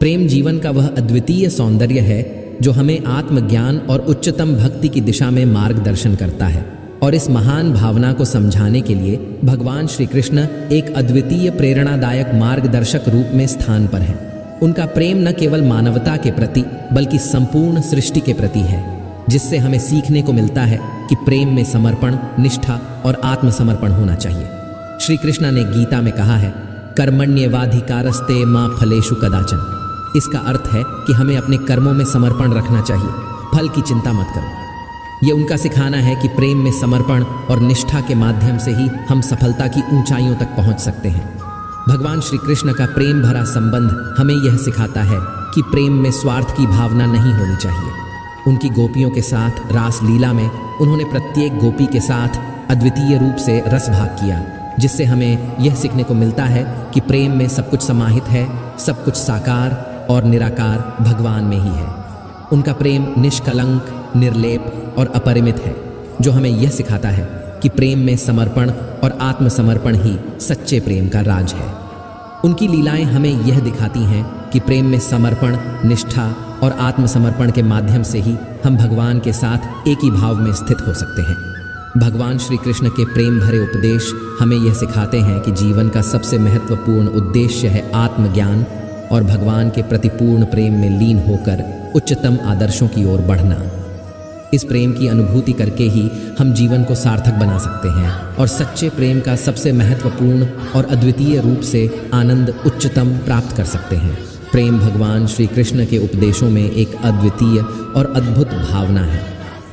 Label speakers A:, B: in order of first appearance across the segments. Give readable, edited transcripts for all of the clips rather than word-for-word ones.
A: प्रेम जीवन का वह अद्वितीय सौंदर्य है जो हमें आत्मज्ञान और उच्चतम भक्ति की दिशा में मार्गदर्शन करता है। और इस महान भावना को समझाने के लिए भगवान श्री कृष्ण एक अद्वितीय प्रेरणादायक मार्गदर्शक रूप में स्थान पर हैं। उनका प्रेम न केवल मानवता के प्रति बल्कि संपूर्ण सृष्टि के प्रति है, जिससे हमें सीखने को मिलता है कि प्रेम में समर्पण, निष्ठा और आत्मसमर्पण होना चाहिए। श्री कृष्ण ने गीता में कहा है, कर्मण्येवाधिकारस्ते मा फलेषु कदाचन। इसका अर्थ है कि हमें अपने कर्मों में समर्पण रखना चाहिए, फल की चिंता मत करो। ये उनका सिखाना है कि प्रेम में समर्पण और निष्ठा के माध्यम से ही हम सफलता की ऊंचाइयों तक पहुंच सकते हैं। भगवान श्री कृष्ण का प्रेम भरा संबंध हमें यह सिखाता है कि प्रेम में स्वार्थ की भावना नहीं होनी चाहिए। उनकी गोपियों के साथ रास लीला में उन्होंने प्रत्येक गोपी के साथ अद्वितीय रूप से रसभाग किया, जिससे हमें यह सीखने को मिलता है कि प्रेम में सब कुछ समाहित है, सब कुछ साकार और निराकार भगवान में ही है। उनका प्रेम निष्कलंक, निर्लेप और अपरिमित है, जो हमें यह सिखाता है कि प्रेम में समर्पण और आत्मसमर्पण ही सच्चे प्रेम का राज है। उनकी लीलाएं हमें यह दिखाती हैं कि प्रेम में समर्पण, निष्ठा और आत्मसमर्पण के माध्यम से ही हम भगवान के साथ एक ही भाव में स्थित हो सकते हैं। भगवान श्री कृष्ण के प्रेम भरे उपदेश हमें यह सिखाते हैं कि जीवन का सबसे महत्वपूर्ण उद्देश्य है आत्मज्ञान और भगवान के प्रति पूर्ण प्रेम में लीन होकर उच्चतम आदर्शों की ओर बढ़ना। इस प्रेम की अनुभूति करके ही हम जीवन को सार्थक बना सकते हैं और सच्चे प्रेम का सबसे महत्वपूर्ण और अद्वितीय रूप से आनंद उच्चतम प्राप्त कर सकते हैं। प्रेम भगवान श्री कृष्ण के उपदेशों में एक अद्वितीय और अद्भुत भावना है,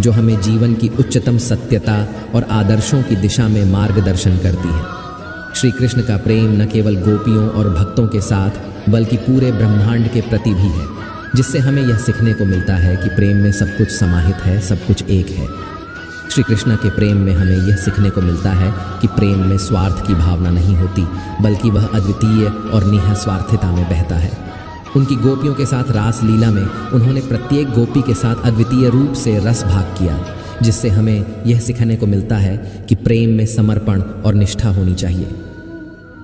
A: जो हमें जीवन की उच्चतम सत्यता और आदर्शों की दिशा में मार्गदर्शन करती है। श्री कृष्ण का प्रेम न केवल गोपियों और भक्तों के साथ बल्कि पूरे ब्रह्मांड के प्रति भी है, जिससे हमें यह सीखने को मिलता है कि प्रेम में सब कुछ समाहित है, सब कुछ एक है। श्री कृष्ण के प्रेम में हमें यह सीखने को मिलता है कि प्रेम में स्वार्थ की भावना नहीं होती, बल्कि वह अद्वितीय और निःस्वार्थता में बहता है। उनकी गोपियों के साथ रास लीला में उन्होंने प्रत्येक गोपी के साथ अद्वितीय रूप से रस भाग किया, जिससे हमें यह सीखने को मिलता है कि प्रेम में समर्पण और निष्ठा होनी चाहिए।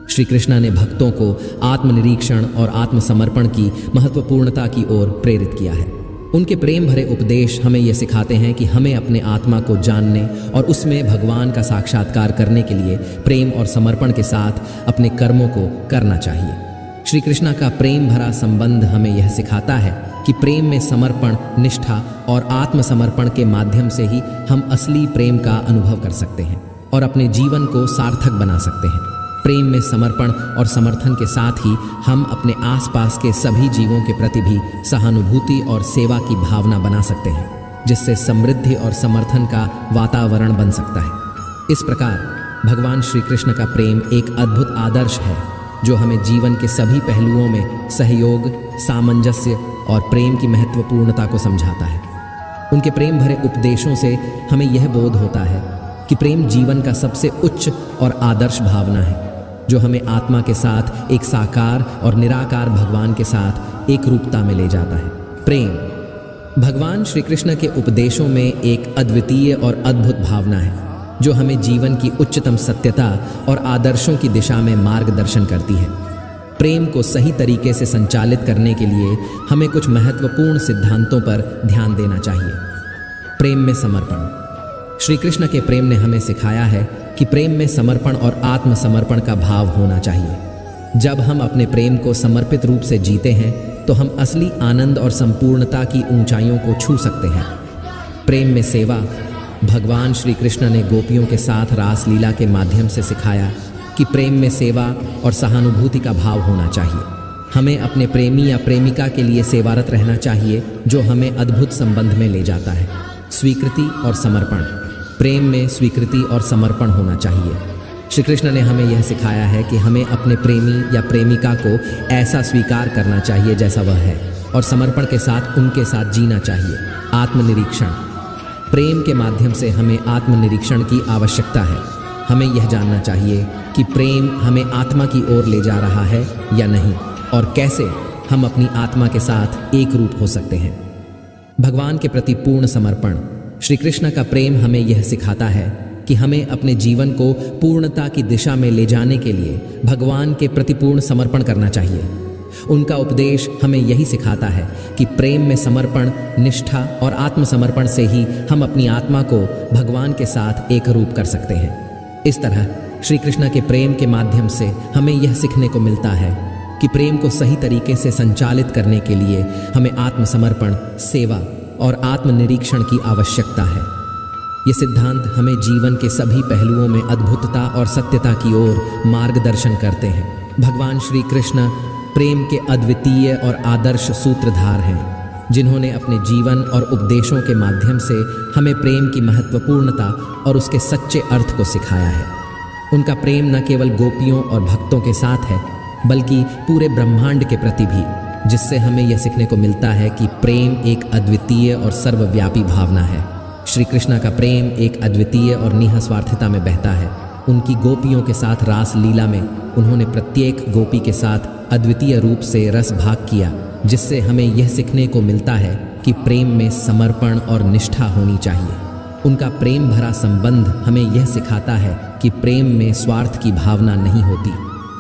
A: श्री कृष्ण ने भक्तों को आत्मनिरीक्षण और आत्मसमर्पण की महत्वपूर्णता की ओर प्रेरित किया है। उनके प्रेम भरे उपदेश हमें यह सिखाते हैं कि हमें अपने आत्मा को जानने और उसमें भगवान का साक्षात्कार करने के लिए प्रेम और समर्पण के साथ अपने कर्मों को करना चाहिए। श्री कृष्ण का प्रेम भरा संबंध हमें यह सिखाता है कि प्रेम में समर्पण, निष्ठा और आत्मसमर्पण के माध्यम से ही हम असली प्रेम का अनुभव कर सकते हैं और अपने जीवन को सार्थक बना सकते हैं। प्रेम में समर्पण और समर्थन के साथ ही हम अपने आसपास के सभी जीवों के प्रति भी सहानुभूति और सेवा की भावना बना सकते हैं, जिससे समृद्धि और समर्थन का वातावरण बन सकता है। इस प्रकार भगवान श्री कृष्ण का प्रेम एक अद्भुत आदर्श है, जो हमें जीवन के सभी पहलुओं में सहयोग, सामंजस्य और प्रेम की महत्वपूर्णता को समझाता है। उनके प्रेम भरे उपदेशों से हमें यह बोध होता है कि प्रेम जीवन का सबसे उच्च और आदर्श भावना है, जो हमें आत्मा के साथ एक साकार और निराकार भगवान के साथ एक रूपता में ले जाता है। प्रेम भगवान श्री कृष्ण के उपदेशों में एक अद्वितीय और अद्भुत भावना है, जो हमें जीवन की उच्चतम सत्यता और आदर्शों की दिशा में मार्गदर्शन करती है। प्रेम को सही तरीके से संचालित करने के लिए हमें कुछ महत्वपूर्ण सिद्धांतों पर ध्यान देना चाहिए। प्रेम में समर्पण। श्री कृष्ण के प्रेम ने हमें सिखाया है कि प्रेम में समर्पण और आत्मसमर्पण का भाव होना चाहिए। जब हम अपने प्रेम को समर्पित रूप से जीते हैं, तो हम असली आनंद और संपूर्णता की ऊंचाइयों को छू सकते हैं। प्रेम में सेवा। भगवान श्री कृष्ण ने गोपियों के साथ रास लीला के माध्यम से सिखाया कि प्रेम में सेवा और सहानुभूति का भाव होना चाहिए। हमें अपने प्रेमी या प्रेमिका के लिए सेवारत रहना चाहिए, जो हमें अद्भुत संबंध में ले जाता है। स्वीकृति और समर्पण। प्रेम में स्वीकृति और समर्पण होना चाहिए। श्री कृष्ण ने हमें यह सिखाया है कि हमें अपने प्रेमी या प्रेमिका को ऐसा स्वीकार करना चाहिए जैसा वह है, और समर्पण के साथ उनके साथ जीना चाहिए। आत्मनिरीक्षण। प्रेम के माध्यम से हमें आत्मनिरीक्षण की आवश्यकता है। हमें यह जानना चाहिए कि प्रेम हमें आत्मा की ओर ले जा रहा है या नहीं, और कैसे हम अपनी आत्मा के साथ एक रूप हो सकते हैं। भगवान के प्रति पूर्ण समर्पण। श्री कृष्ण का प्रेम हमें यह सिखाता है कि हमें अपने जीवन को पूर्णता की दिशा में ले जाने के लिए भगवान के प्रति पूर्ण समर्पण करना चाहिए। उनका उपदेश हमें यही सिखाता है कि प्रेम में समर्पण, निष्ठा और आत्मसमर्पण से ही हम अपनी आत्मा को भगवान के साथ एक रूप कर सकते हैं। इस तरह श्री कृष्ण के प्रेम के माध्यम से हमें यह सीखने को मिलता है कि प्रेम को सही तरीके से संचालित करने के लिए हमें आत्मसमर्पण, सेवा और आत्मनिरीक्षण की आवश्यकता है। ये सिद्धांत हमें जीवन के सभी पहलुओं में अद्भुतता और सत्यता की ओर मार्गदर्शन करते हैं। भगवान श्री कृष्ण प्रेम के अद्वितीय और आदर्श सूत्रधार हैं, जिन्होंने अपने जीवन और उपदेशों के माध्यम से हमें प्रेम की महत्वपूर्णता और उसके सच्चे अर्थ को सिखाया है। उनका प्रेम न केवल गोपियों और भक्तों के साथ है, बल्कि पूरे ब्रह्मांड के प्रति भी, जिससे हमें यह सीखने को मिलता है कि प्रेम एक अद्वितीय और सर्वव्यापी भावना है। श्री कृष्ण का प्रेम एक अद्वितीय और निःस्वार्थता में बहता है। उनकी गोपियों के साथ रास लीला में उन्होंने प्रत्येक गोपी के साथ अद्वितीय रूप से रस भाग किया, जिससे हमें यह सीखने को मिलता है कि प्रेम में समर्पण और निष्ठा होनी चाहिए। उनका प्रेम भरा संबंध हमें यह सिखाता है कि प्रेम में स्वार्थ की भावना नहीं होती,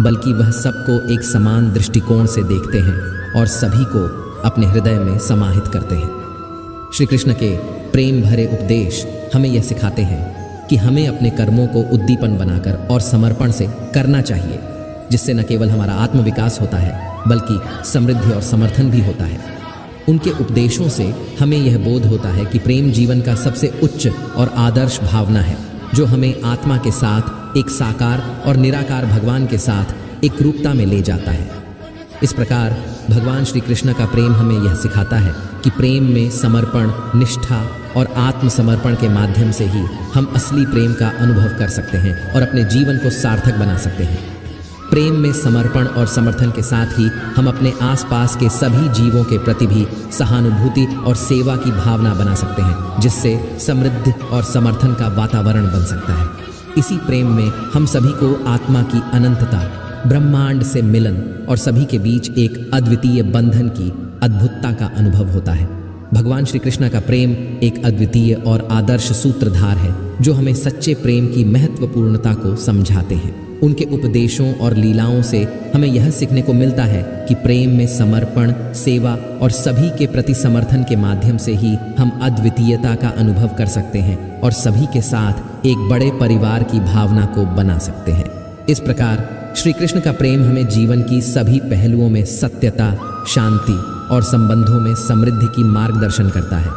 A: बल्कि वह सबको एक समान दृष्टिकोण से देखते हैं और सभी को अपने हृदय में समाहित करते हैं। श्री कृष्ण के प्रेम भरे उपदेश हमें यह सिखाते हैं कि हमें अपने कर्मों को उद्दीपन बनाकर और समर्पण से करना चाहिए, जिससे न केवल हमारा आत्मविकास होता है, बल्कि समृद्धि और समर्थन भी होता है। उनके उपदेशों से हमें यह बोध होता है कि प्रेम जीवन का सबसे उच्च और आदर्श भावना है, जो हमें आत्मा के साथ एक साकार और निराकार भगवान के साथ एक रूपता में ले जाता है। इस प्रकार भगवान श्री कृष्ण का प्रेम हमें यह सिखाता है कि प्रेम में समर्पण, निष्ठा और आत्मसमर्पण के माध्यम से ही हम असली प्रेम का अनुभव कर सकते हैं और अपने जीवन को सार्थक बना सकते हैं। प्रेम में समर्पण और समर्थन के साथ ही हम अपने आसपास के सभी जीवों के प्रति भी सहानुभूति और सेवा की भावना बना सकते हैं, जिससे समृद्धि और समर्थन का वातावरण बन सकता है। इसी प्रेम में हम सभी को आत्मा की अनंतता, ब्रह्मांड से मिलन और सभी के बीच एक अद्वितीय बंधन की अद्भुतता का अनुभव होता है। भगवान श्री कृष्ण का प्रेम एक अद्वितीय और आदर्श सूत्रधार है, जो हमें सच्चे प्रेम की महत्वपूर्णता को समझाते हैं। उनके उपदेशों और लीलाओं से हमें यह सीखने को मिलता है कि प्रेम में समर्पण, सेवा और सभी के प्रति समर्थन के माध्यम से ही हम अद्वितीयता का अनुभव कर सकते हैं और सभी के साथ एक बड़े परिवार की भावना को बना सकते हैं। इस प्रकार श्री कृष्ण का प्रेम हमें जीवन की सभी पहलुओं में सत्यता, शांति और संबंधों में समृद्धि की मार्गदर्शन करता है।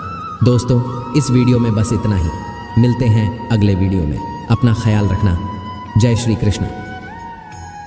A: दोस्तों, इस वीडियो में बस इतना ही। मिलते हैं अगले वीडियो में। अपना ख्याल रखना। जय श्री कृष्ण।